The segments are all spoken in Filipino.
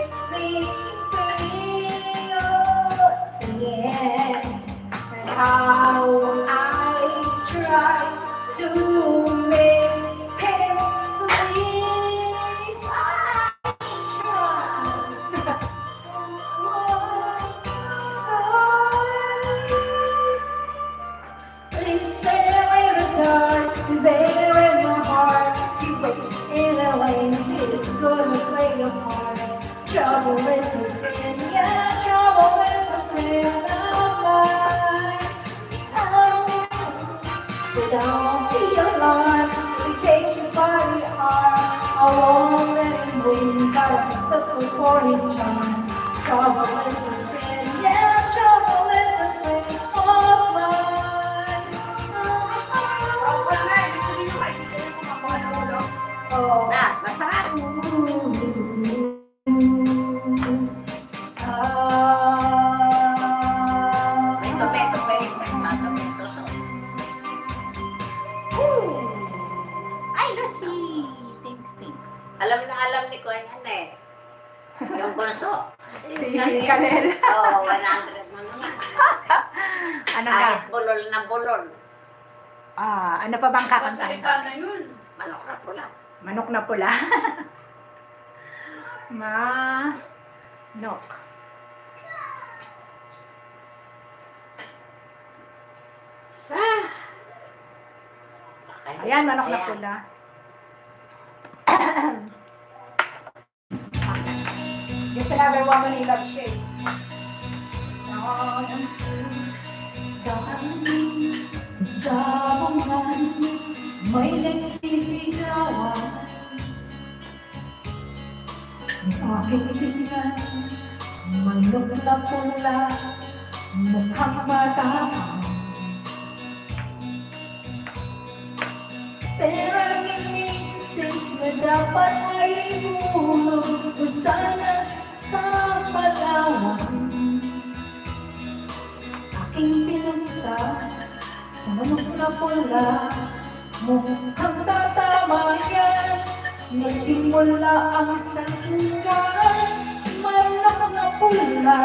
makes me feel, yeah, how I try to make him believe. Is there in the dark? Is there in the heart? He waits in the lanes. He's gonna play a part. Trouble is his friend, yeah, trouble is his friend of mine. But don't be alarmed, he takes you by the arm. I won't let him win, but I'm stuck for his charm. Trouble is his friend, yeah, trouble is his friend of mine. Oh, Masarap. May tomato paste, may mga tomato sauce. Ay, nasi! Thanks. Alam ni Kuya yan eh. Yung bulso. si Kalel. Oo, 100 mo naman. Ano na? Kahit bulol na bulol. Ano pa bang kakantahin? Manok na pula. Manok na pula. Manok. Ayan, manok na pula. Yung sinabi mo mo ni Love Shade. Sayang sa sabangan may nagsisigawan. Ang aking tingnan, manok na pula, mukhang matapang. Pero ang inisis na dapat ay hulog o sana sa pagawang. Aking pinusa sa manok na pula, mukhang tatama yan. Nagsimula ang sangkan, manok na pula,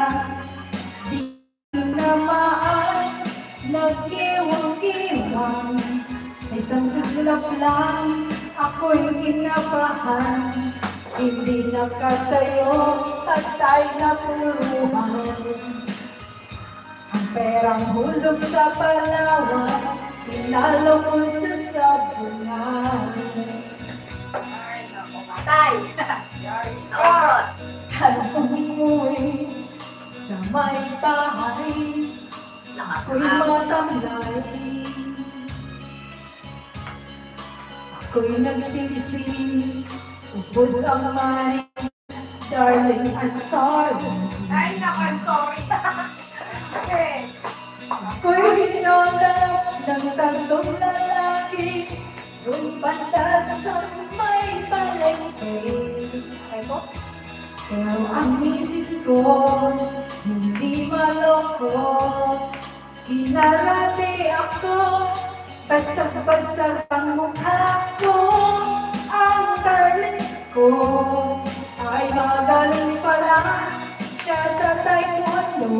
di namaan, nag-iwang-iwang. Sa isang taglap lang, ako'y kinabahan. Hindi nakatayo, patay na puruhan. Ang perang hulog sa Palawan, pinalo ko sa sabunan. Patay! Oros! Tanong ko'y sa may bahay, ako'y matamlay. Ako'y nagsisi, ubos ang money, darling, I'm sorry. Ay, naku, I'm sorry. Okay. Ako'y hinolap ng tatlong lalaki, doon banda sa may palengke. Pero ang misis ko, hindi maloko, kinarate ako, basag-basag ang mukha ko. Ang darling ko ay magaling pala siya sa taekwondo.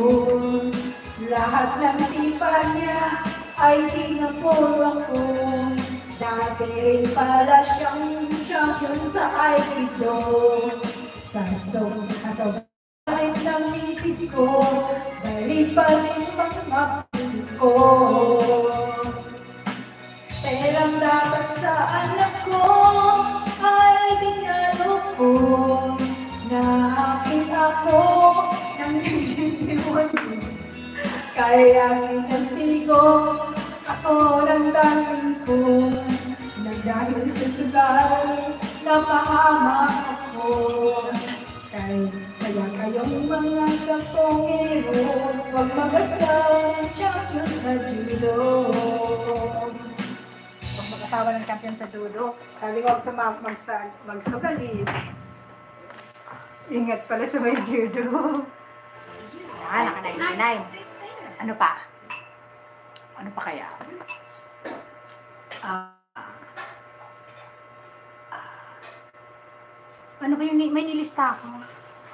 Lahat ng sipa niya ay sinapuro ako. Dati rin pala siyang champion sa Aikido. Sa sobrang ng misis ko, dali pa rin mga puti ko. Perang dapat sa anak ko ay dinalo ko. Nakakit ako ng nililiwan ko. Kaya kinastigo ako ng daming ko. Na dahil sa sugal, napahamak ako. Kaya kayong mga sampongero, huwag mag-asawa ng champion sa judo. Huwag mag-asawa ng champion sa judo. Sabi ko magsugalit. Ingat pala sa may judo. Yan, naka-99. Ano pa? Ano pa kaya? Ano ba yung may nilista ako?